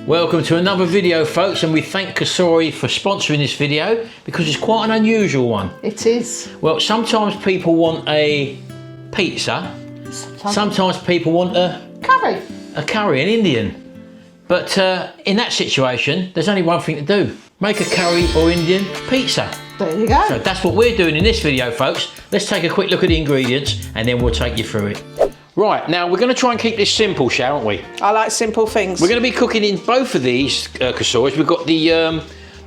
Welcome to another video, folks, and we thank Cosori for sponsoring this video because it's quite an unusual one. It is. Well, sometimes people want a pizza, sometimes people want a curry, an Indian. But in that situation, there's only one thing to do. Make a curry or Indian pizza. There you go. So that's what we're doing in this video, folks. Let's take a quick look at the ingredients and then we'll take you through it. Right, now we're going to try and keep this simple, aren't we? I like simple things. We're going to be cooking in both of these Cosoris. We've got the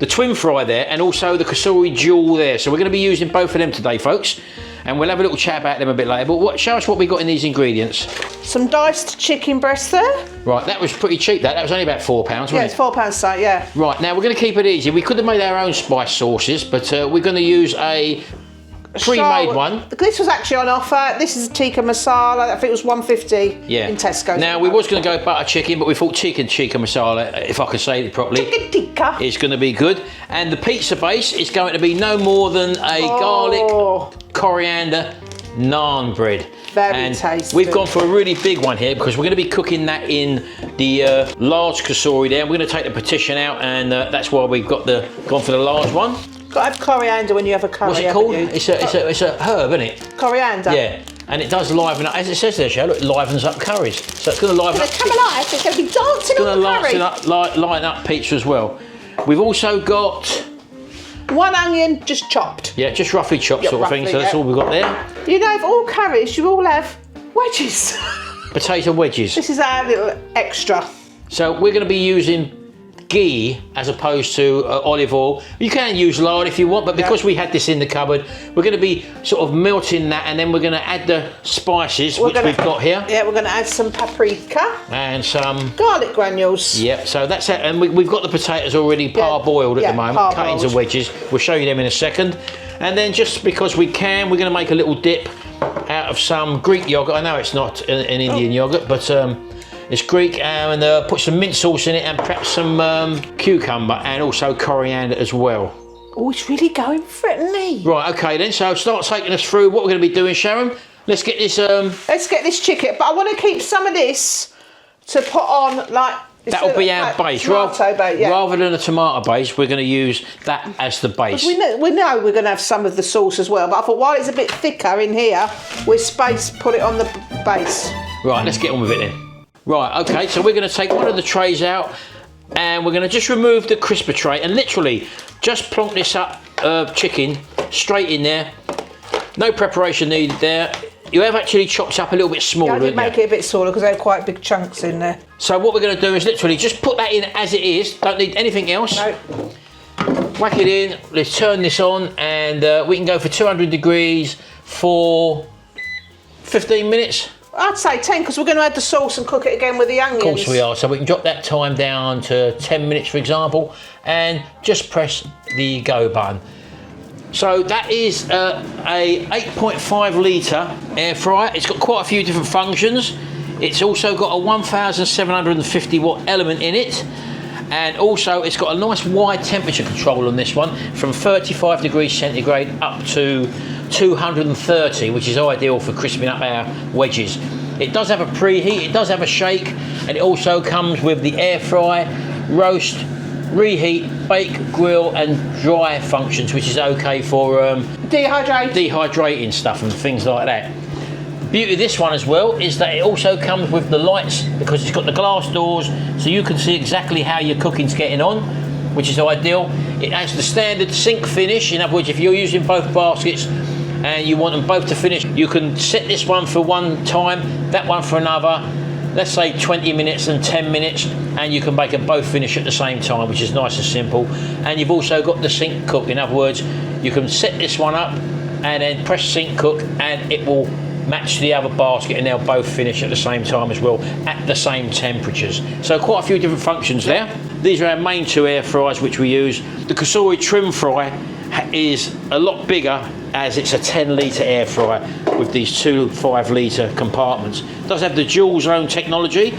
TwinFry there and also the Cosori Dual there. So we're going to be using both of them today, folks. And we'll have a little chat about them a bit later. But show us what we got in these ingredients. Some diced chicken breast there. Right, that was pretty cheap. That was only about £4, wasn't it? Yeah, it's £4 so, yeah. Right, now we're going to keep it easy. We could have made our own spice sauces, but we're going to use a pre-made one. This was actually on offer. This is a tikka masala. I think it was $1.50 in Tesco. Now we was going to go butter chicken, but we thought chicken tikka masala, if I can say it properly, chicken tikka, is going to be good. And the pizza base is going to be no more than a garlic, coriander, naan bread. Very tasty. We've gone for a really big one here because we're going to be cooking that in the large Cosori there. We're going to take the partition out, and that's why we've gone for the large one. Got to have coriander when you have a curry. What's it called? It's a herb, isn't it? Coriander. Yeah, and it does liven up, as it says there, Cheryl, it livens up curries. So it's going to liven up. It's going to come alive. It's going to be dancing on the curry. Lighten up pizza as well. We've also got one onion just chopped. Yeah, just roughly chopped sort of thing. So that's all we've got there. You know, of all curries, you all have wedges. Potato wedges. This is our little extra. So we're going to be using ghee as opposed to olive oil. You can use lard if you want, but because we had this in the cupboard, we're going to be sort of melting that, and then we're going to add the spices which we've got here. Yeah, we're going to add some paprika and some garlic granules. Yeah, so that's it. And we've got the potatoes already parboiled at the moment, cut into wedges. We'll show you them in a second. And then just because we can, we're going to make a little dip out of some Greek yogurt. I know it's not an Indian yogurt, but it's Greek, and put some mint sauce in it and perhaps some cucumber and also coriander as well. Oh, it's really going for it, isn't he? Right, okay then, so start taking us through what we're going to be doing, Sharon. Let's get this... Let's get this chicken, but I want to keep some of this to put on, like... That'll be our base. Rather than a tomato base, we're going to use that as the base. We know we're going to have some of the sauce as well, but I thought while it's a bit thicker in here, we'll put it on the base. Right, let's get on with it then. Right, okay, so we're going to take one of the trays out and we're going to just remove the crisper tray and literally just plonk this up chicken straight in there. No preparation needed there. You have actually chopped up a little bit smaller, didn't you? I did make it a bit smaller because there are quite big chunks in there. So what we're going to do is literally just put that in as it is. Don't need anything else. No. Whack it in. Let's turn this on and we can go for 200 degrees for 15 minutes. I'd say 10 because we're going to add the sauce and cook it again with the onions. Of course we are. So we can drop that time down to 10 minutes, for example, and just press the go button. So that is a 8.5 litre air fryer. It's got quite a few different functions. It's also got a 1750 watt element in it. And also it's got a nice wide temperature control on this one, from 35 degrees centigrade up to 230, which is ideal for crisping up our wedges. It does have a preheat, it does have a shake, and it also comes with the air fry, roast, reheat, bake, grill and dry functions, which is okay for dehydrating stuff and things like that. Beauty of this one as well is that it also comes with the lights, because it's got the glass doors, so you can see exactly how your cooking's getting on, which is ideal. It has the standard sink finish. In other words, if you're using both baskets and you want them both to finish, you can set this one for one time, that one for another, let's say 20 minutes and 10 minutes, and you can make them both finish at the same time, which is nice and simple. And you've also got the sync cook. In other words, you can set this one up and then press sync cook and it will match the other basket and they'll both finish at the same time as well, at the same temperatures. So quite a few different functions there. These are our main two air fryers which we use. The Cosori TwinFry is a lot bigger, as it's a 10 litre air fryer with these two 5 litre compartments. It does have the dual zone technology.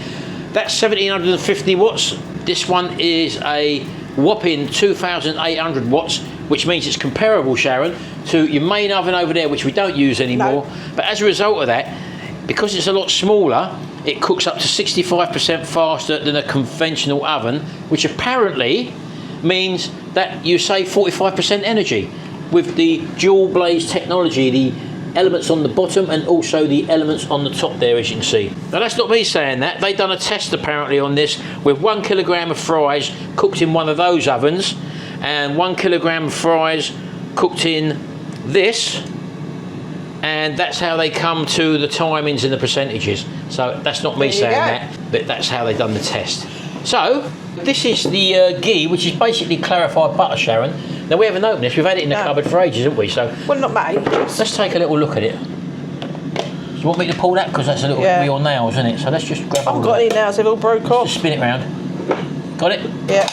That's 1750 watts. This one is a whopping 2800 watts, which means it's comparable, Sharon, to your main oven over there, which we don't use anymore. No. But as a result of that, because it's a lot smaller, it cooks up to 65% faster than a conventional oven, which apparently means that you save 45% energy with the dual blaze technology, the elements on the bottom and also the elements on the top there, as you can see. Now that's not me saying that. They've done a test apparently on this with 1 kilogram of fries cooked in one of those ovens and 1 kilogram of fries cooked in this, and that's how they come to the timings and the percentages. So that's not me saying that, but that's how they've done the test. So this is the ghee, which is basically clarified butter, Sharon. Now we haven't opened this, we've had it in the cupboard for ages, haven't we? So well, not mate. Let's take a little look at it. Do you want me to pull that? Because that's a little bit of your nails, isn't it? So let's just grab I've got any nails, they've all broke off. Just spin it round. Got it? Yeah.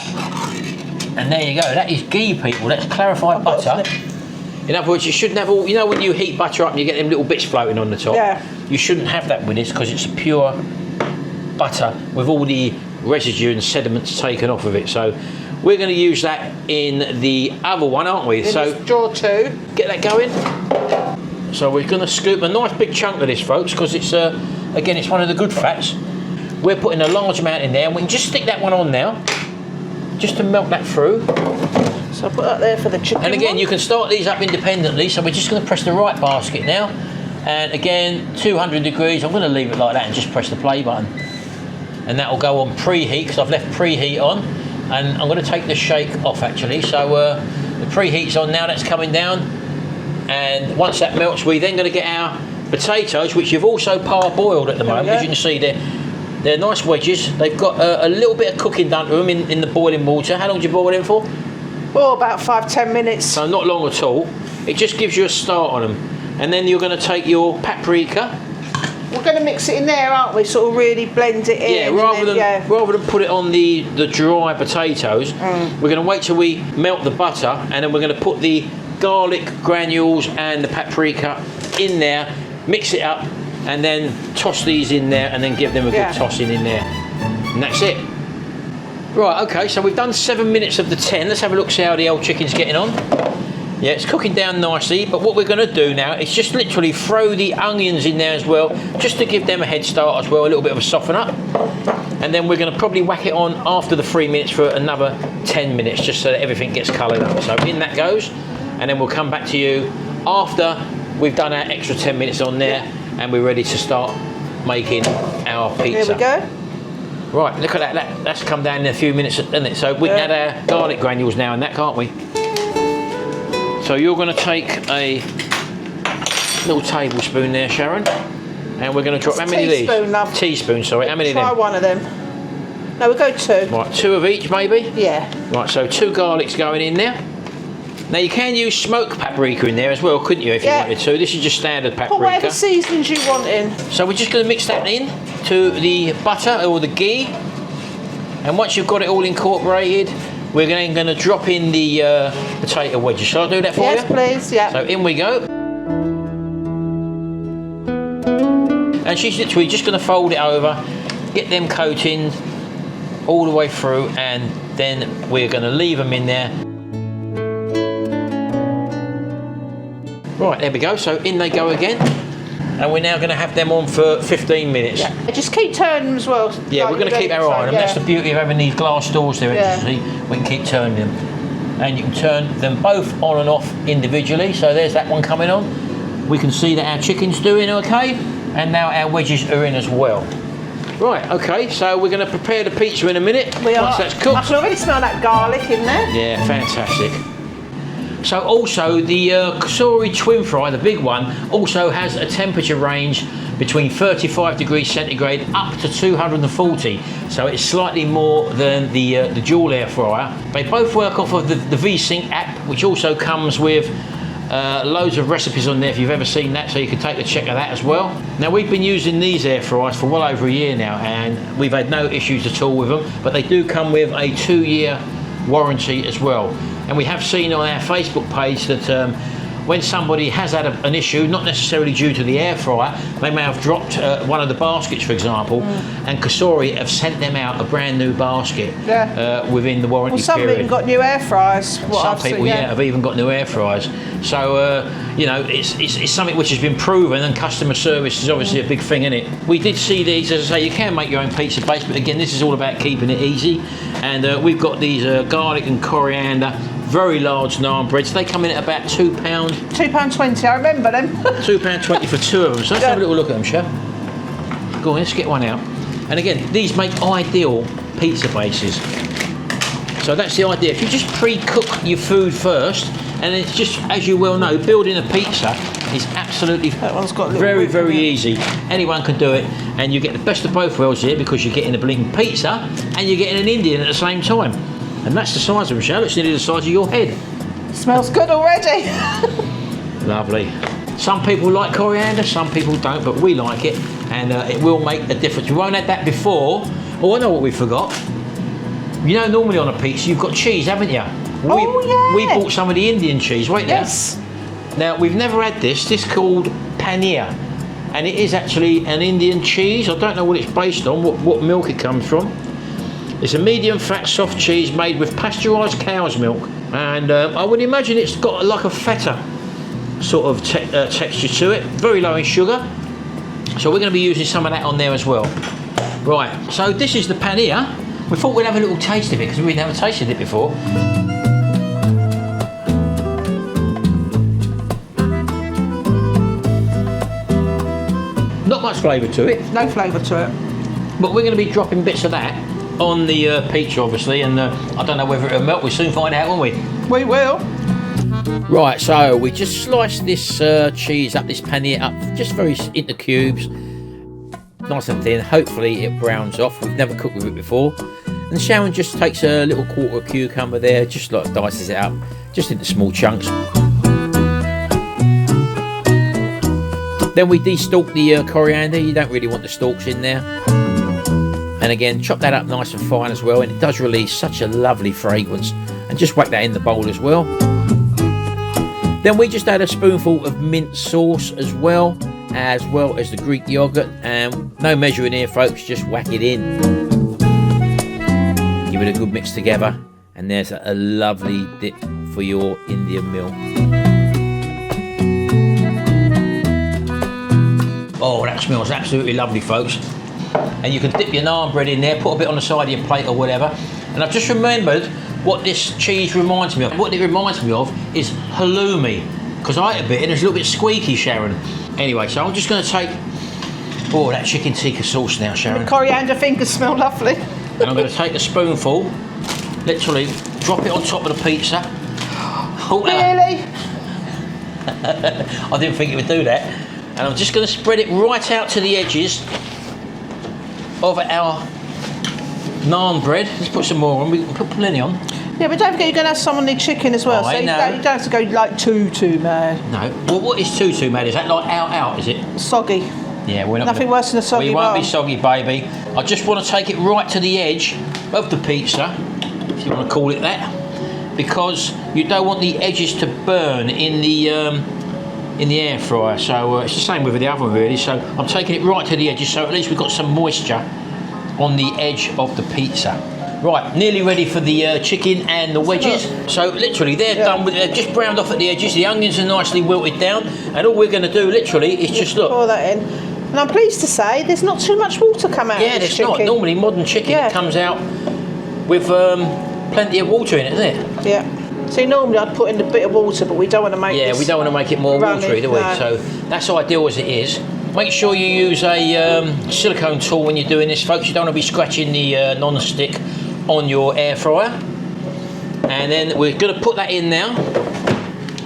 And there you go, that is ghee, people. That's clarified butter. In other words, you shouldn't have all, you know when you heat butter up and you get them little bits floating on the top? Yeah. You shouldn't have that with this because it's a pure butter with all the residue and sediments taken off of it. So we're going to use that in the other one, aren't we? So drawer 2. Get that going. So we're going to scoop a nice big chunk of this, folks, because it's, again, it's one of the good fats. We're putting a large amount in there, and we can just stick that one on now, just to melt that through. So I'll put that there for the chicken. And again, one. you can start these up independently, so we're just going to press the right basket now. And again, 200 degrees, I'm going to leave it like that and just press the play button. And that will go on preheat, because I've left preheat on. And I'm going to take the shake off actually. So the preheat's on now, that's coming down. And once that melts, we're then going to get our potatoes, which you've also parboiled at the moment. As you can see, they're nice wedges. They've got a little bit of cooking done to them in the boiling water. How long do you boil them for? Oh, about 5-10 minutes. So not long at all. It just gives you a start on them. And then you're going to take your paprika. We're going to mix it in there, aren't we? Sort of really blend it in. Yeah, rather than put it on the dry potatoes, we're going to wait till we melt the butter, and then we're going to put the garlic granules and the paprika in there, mix it up, and then toss these in there, and then give them a good tossing in there. And that's it. Right, okay, so we've done 7 minutes of the 10. Let's have a look, see how the old chicken's getting on. Yeah, it's cooking down nicely, but what we're going to do now is just literally throw the onions in there as well, just to give them a head start as well, a little bit of a soften up. And then we're going to probably whack it on after the 3 minutes for another 10 minutes, just so that everything gets coloured up. So in that goes, and then we'll come back to you after we've done our extra 10 minutes on there, and we're ready to start making our pizza. There we go. Right, look at that. That's come down in a few minutes, isn't it? So we can add our garlic granules now and that, can't we? So you're going to take a little tablespoon there, Sharon, and we're going to drop how many of these? Teaspoon, love. Teaspoon, sorry. How many of them? Try one of them. No, we'll go 2. Right, 2 of each, maybe? Yeah. Right, so 2 garlics going in there. Now you can use smoked paprika in there as well, couldn't you, if you wanted to? This is just standard paprika. Put whatever seasonings you want in. So we're just going to mix that in to the butter or the ghee. And once you've got it all incorporated, we're then going to drop in the potato wedges. Shall I do that for you? Yes, please, yeah. So in we go. And she's literally just going to fold it over, get them coating all the way through, and then we're going to leave them in there. Right, there we go. So in they go again. And we're now going to have them on for 15 minutes. Yeah. Just keep turning them as well. Yeah, we're going to keep our eye on them. That's the beauty of having these glass doors there. See, we can keep turning them. And you can turn them both on and off individually. So there's that one coming on. We can see that our chicken's doing okay. And now our wedges are in as well. Right, okay, so we're going to prepare the pizza in a minute. Once that's cooked. I can already smell that garlic in there. Yeah, fantastic. So also the Cosori TwinFry, the big one, also has a temperature range between 35 degrees centigrade up to 240. So it's slightly more than the dual air fryer. They both work off of the VeSync app, which also comes with loads of recipes on there if you've ever seen that, so you can take a check of that as well. Now we've been using these air fryers for well over a year now, and we've had no issues at all with them, but they do come with a 2-year warranty as well. And we have seen on our Facebook page that when somebody has had an issue, not necessarily due to the air fryer, they may have dropped one of the baskets, for example, and Cosori have sent them out a brand new basket within the warranty some period. have even got new air fryers. Some people, have even got new air fryers. So, you know, it's something which has been proven, and customer service is obviously a big thing, isn't it? We did see these, as I say, you can make your own pizza base, but again, this is all about keeping it easy. And we've got these garlic and coriander, very large naan breads. They come in at about £2. £2.20, I remember them. £2.20 for 2 of them. So let's have a little look at them, Chef. Go on, let's get one out. And again, these make ideal pizza bases. So that's the idea. If you just pre-cook your food first, and it's just, as you well know, building a pizza is absolutely very easy. Anyone can do it, and you get the best of both worlds here, because you're getting a blinking pizza and you're getting an Indian at the same time. And that's the size of them, Michelle. It's nearly the size of your head. Smells good already. Lovely. Some people like coriander, some people don't, but we like it, and it will make a difference. We won't add that before. Oh, I know what we forgot. You know, normally on a pizza you've got cheese, haven't you? We bought some of the Indian cheese. Wait there. Yes. Now, we've never had this. This is called paneer, and it is actually an Indian cheese. I don't know what it's based on, what milk it comes from. It's a medium fat soft cheese made with pasteurised cow's milk, and I would imagine it's got like a feta sort of texture to it, very low in sugar. So we're going to be using some of that on there as well. Right, so this is the paneer. We thought we'd have a little taste of it because we never tasted it before. Not much flavour to it. No flavour to it. But we're going to be dropping bits of that on the pizza, obviously, and I don't know whether it'll melt. We'll soon find out, won't we? We will. Right, so we just sliced this cheese up, this paneer up, just very into cubes, nice and thin. Hopefully it browns off. We've never cooked with it before. And Sharon just takes a little quarter of cucumber there, just like dices it up, just into small chunks. Then we de-stalk the coriander. You don't really want the stalks in there. And again, chop that up nice and fine as well, and it does release such a lovely fragrance. And just whack that in the bowl as well. Then we just add a spoonful of mint sauce as well as the Greek yogurt, and no measuring here, folks, just whack it in. Give it a good mix together, and there's a lovely dip for your Indian meal. Oh, that smells absolutely lovely, folks. And you can dip your naan bread in there, put a bit on the side of your plate or whatever. And I've just remembered what this cheese reminds me of. What it reminds me of is halloumi, because I ate a bit and it's a little bit squeaky, Sharon. Anyway, so I'm just going to take that chicken tikka sauce now, Sharon. The coriander fingers smell lovely. And I'm going to take a spoonful, literally drop it on top of the pizza. Oh, really? I didn't think it would do that. And I'm just going to spread it right out to the edges of our naan bread. Let's put some more on. We can put plenty on. Yeah, but don't forget you're going to have some on the chicken as well. Oh, so you don't have to go like too mad. No. Well, what is too mad? Is that like out, is it? Soggy. Yeah, we're not. Nothing worse than a soggy We won't be soggy, baby. I just want to take it right to the edge of the pizza, if you want to call it that, because you don't want the edges to burn in the air fryer. So it's the same with the oven, really. So I'm taking it right to the edges, so at least we've got some moisture on the edge of the pizza. Right, nearly ready for the chicken and the wedges. So literally they're done with, they're just browned off at the edges. The onions are nicely wilted down, and all we're going to do literally is just look. Pour that in. And I'm pleased to say there's not too much water come out. Yeah, there's not. Normally modern chicken it comes out with plenty of water in it, isn't it? Yeah. See, normally I'd put in a bit of water, but we don't want to make we don't want to make it more watery, do we? No. So that's ideal as it is. Make sure you use a silicone tool when you're doing this, folks. You don't want to be scratching the non-stick on your air fryer. And then we're going to put that in now.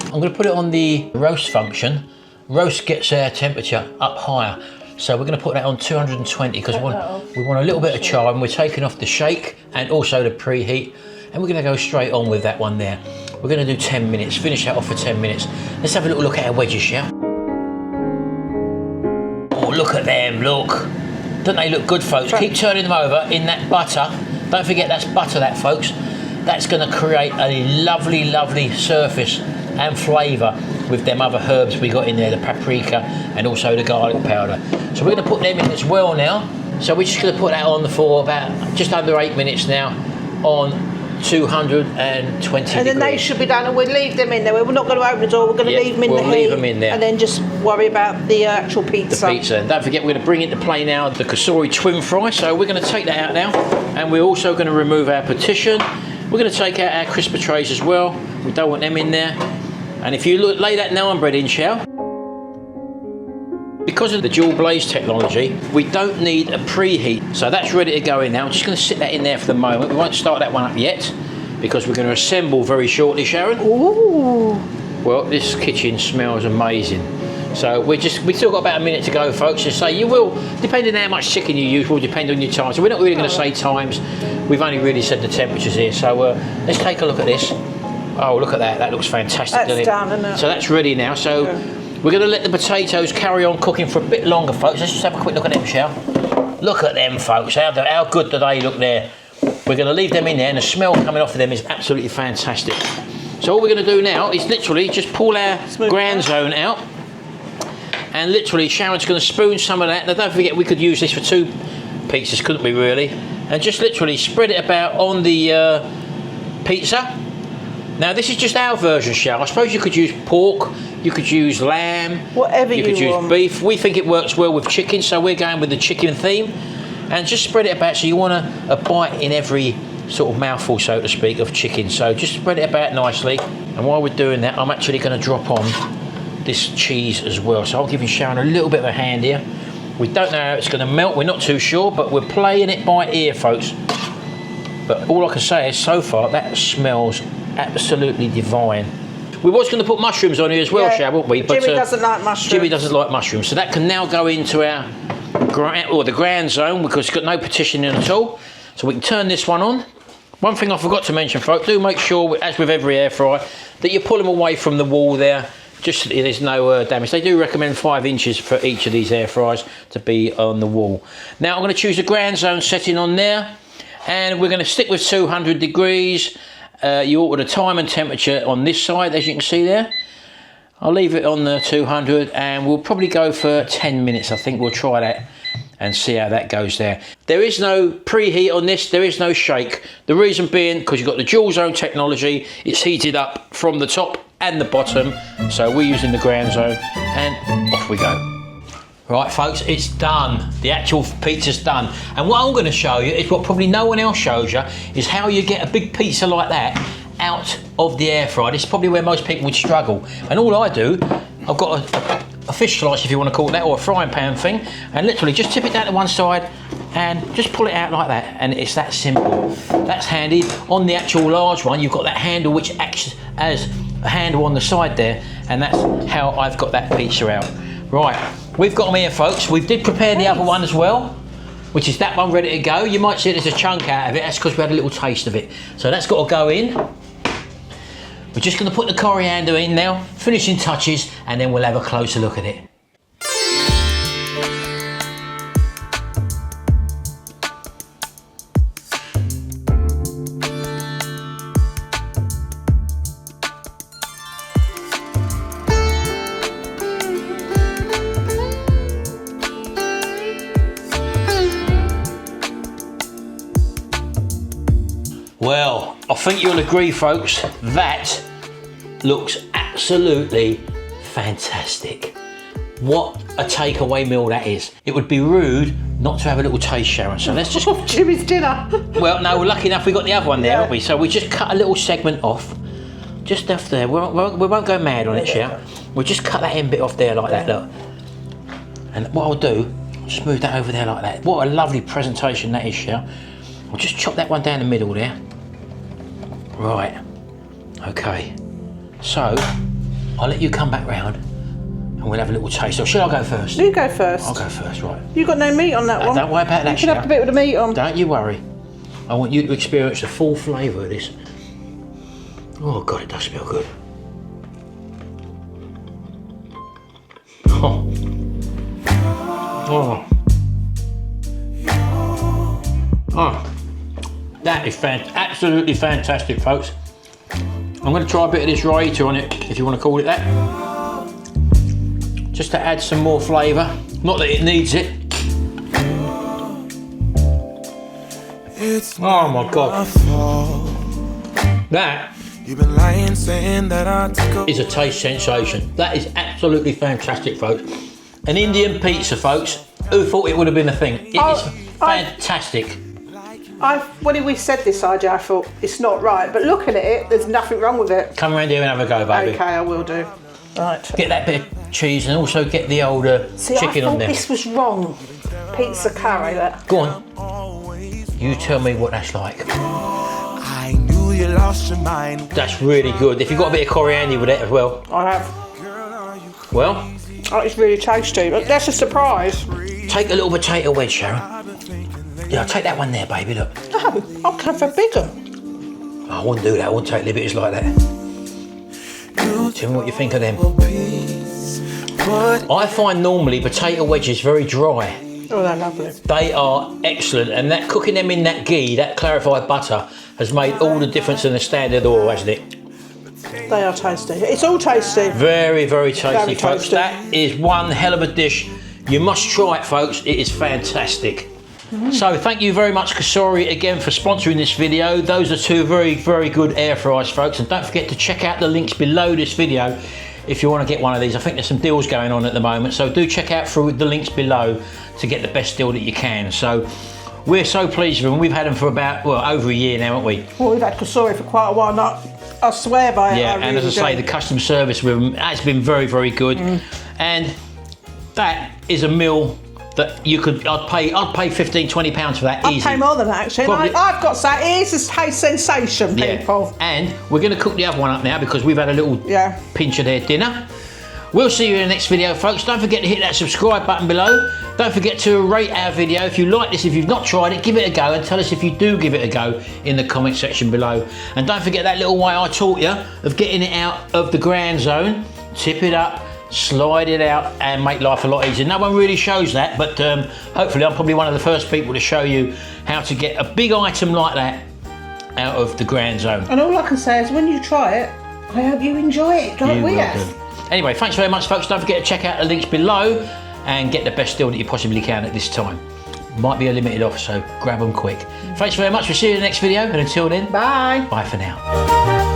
I'm going to put it on the roast function. Roast gets air temperature up higher. So we're going to put that on 220 because we want a little bit of char, and we're taking off the shake and also the preheat. And we're going to go straight on with that one there. We're going to do 10 minutes, finish that off for 10 minutes. Let's have a little look at our wedges, shall we? Oh, look at them, look. Don't they look good, folks? Keep turning them over in that butter. Don't forget that's butter, that, folks. That's going to create a lovely, lovely surface and flavour with them other herbs we got in there, the paprika and also the garlic powder. So we're going to put them in as well now. So we're just going to put that on for about just under 8 minutes now on 220 degrees. And then they should be done, and we'll leave them in there. We're not going to open the door, we're going to leave them in the heat. We'll leave them in there. And then just worry about the actual pizza. The pizza. And don't forget, we're going to bring into play now the Cosori TwinFry. So we're going to take that out now. And we're also going to remove our partition. We're going to take out our crisper trays as well. We don't want them in there. And if you lay that naan bread in, Shell, because of the dual blaze technology, we don't need a preheat. So that's ready to go in now. I'm just going to sit that in there for the moment. We won't start that one up yet because we're going to assemble very shortly, Sharon. Ooh. Well, this kitchen smells amazing. So we've still got about a minute to go, folks. Just say you will, depending on how much chicken you use, will depend on your time. So we're not really going to say times. We've only really said the temperatures here. So let's take a look at this. Oh, look at that. That looks fantastic, doesn't it? That's done, isn't it? So that's ready now. So we're going to let the potatoes carry on cooking for a bit longer, folks. Let's just have a quick look at them, shall we? Look at them, folks. How good do they look there? We're going to leave them in there, and the smell coming off of them is absolutely fantastic. So all we're going to do now is literally just pull our Grand Zone out, and literally Sharon's going to spoon some of that. Now don't forget, we could use this for 2 pizzas, couldn't we, really? And just literally spread it about on the pizza. Now this is just our version, Shell. I suppose you could use pork, you could use lamb, whatever you could use beef. We think it works well with chicken, so we're going with the chicken theme. And just spread it about, so you want a bite in every sort of mouthful, so to speak, of chicken. So just spread it about nicely. And while we're doing that, I'm actually going to drop on this cheese as well. So I'll give you Sharon a little bit of a hand here. We don't know how it's going to melt, we're not too sure, but we're playing it by ear, folks. But all I can say is, so far, that smells absolutely divine. We was going to put mushrooms on here as well, Shab, weren't we? But Jimmy doesn't like mushrooms. Jimmy doesn't like mushrooms, so that can now go into our the Grand Zone, because it's got no partitioning at all. So we can turn this one on. One thing I forgot to mention, folks, do make sure, as with every air fryer, that you pull them away from the wall there, just so there's no damage. They do recommend 5 inches for each of these air fryers to be on the wall. Now I'm going to choose the Grand Zone setting on there, and we're going to stick with 200 degrees. You alter the time and temperature on this side, as you can see there. I'll leave it on the 200, and we'll probably go for 10 minutes. I think we'll try that and see how that goes there. There is no preheat on this, there is no shake. The reason being, because you've got the dual zone technology, it's heated up from the top and the bottom. So we're using the Grand Zone, and off we go. Right, folks, it's done. The actual pizza's done. And what I'm going to show you is what probably no one else shows you, is how you get a big pizza like that out of the air fryer. This is probably where most people would struggle. And all I do, I've got a fish slice, if you want to call it that, or a frying pan thing, and literally just tip it down to one side and just pull it out like that, and it's that simple. That's handy. On the actual large one, you've got that handle which acts as a handle on the side there, and that's how I've got that pizza out. Right, we've got them here, folks. We did prepare the other one as well, which is that one ready to go. You might see there's a chunk out of it. That's because we had a little taste of it. So that's got to go in. We're just going to put the coriander in now, finishing touches, and then we'll have a closer look at it. Well, I think you'll agree, folks, that looks absolutely fantastic. What a takeaway meal that is. It would be rude not to have a little taste, Sharon. So let's just... Jimmy's dinner. Well, no, we're lucky enough we got the other one there, haven't we? So we just cut a little segment off, just off there. We won't go mad on it, Sharon. We'll just cut that end bit off there like that, look. And what I'll do, just move that over there like that. What a lovely presentation that is, Sharon. We'll just chop that one down the middle there. Right, okay. So, I'll let you come back round and we'll have a little taste. Or should I go first? You go first. I'll go first, right. You've got no meat on that one. Don't worry about that, you can have a bit with the meat on. Don't you worry. I want you to experience the full flavour of this. Oh God, it does smell good. Oh. Oh. Oh. That is absolutely fantastic, folks. I'm going to try a bit of this Reheat on it, if you want to call it that. just to add some more flavour. Not that it needs it. Oh my God. That is a taste sensation. That is absolutely fantastic, folks. An Indian pizza, folks. Who thought it would have been a thing? It is fantastic. When we said this idea, I thought it's not right, but looking at it, there's nothing wrong with it. Come around here and have a go, baby. Okay, I will do. Right. Get that bit of cheese and also get the old chicken on there. This was wrong. Pizza curry, that. Go on. You tell me what that's like. I knew you lost your mind. That's really good. If you've got a bit of coriander with it as well. I have. Well. Oh, it's really tasty. That's a surprise. Take a little potato wedge, Sharon. Yeah, take that one there, baby, look. No, I'll go for bigger. I wouldn't do that. I wouldn't take liberties like that. Tell me what you think of them. I find normally potato wedges very dry. Oh, they're lovely. They are excellent, and that cooking them in that ghee, that clarified butter, has made all the difference in the standard oil, hasn't it? They are tasty. It's all tasty. Very, very tasty, Very folks. tasty. That is one hell of a dish. You must try it, folks. It is fantastic. So thank you very much, Cosori, again for sponsoring this video. Those are two very, very good air fryers, folks. And don't forget to check out the links below this video if you want to get one of these. I think there's some deals going on at the moment. So do check out through the links below to get the best deal that you can. So we're so pleased with them. We've had them for about, well, over a year now, haven't we? Well, we've had Cosori for quite a while now. I swear by it. Yeah, and as I say, the customer service with them has been very, very good. And that is a meal that you could, I'd pay £15–20 for that easy. I'd pay more than that, actually. Probably. I've got to say, it is a taste sensation, people. Yeah. And we're going to cook the other one up now because we've had a little pinch of their dinner. We'll see you in the next video, folks. Don't forget to hit that subscribe button below. Don't forget to rate our video. If you like this, if you've not tried it, give it a go and tell us if you do give it a go in the comment section below. And don't forget that little way I taught you of getting it out of the ground zone. Tip it up, slide it out and make life a lot easier. No one really shows that, but hopefully I'm probably one of the first people to show you how to get a big item like that out of the ground zone. And all I can say is when you try it, I hope you enjoy it, like we have. Anyway, thanks very much, folks. Don't forget to check out the links below and get the best deal that you possibly can at this time. Might be a limited offer, so grab them quick. Thanks very much. We'll see you in the next video, and until then, bye. Bye for now.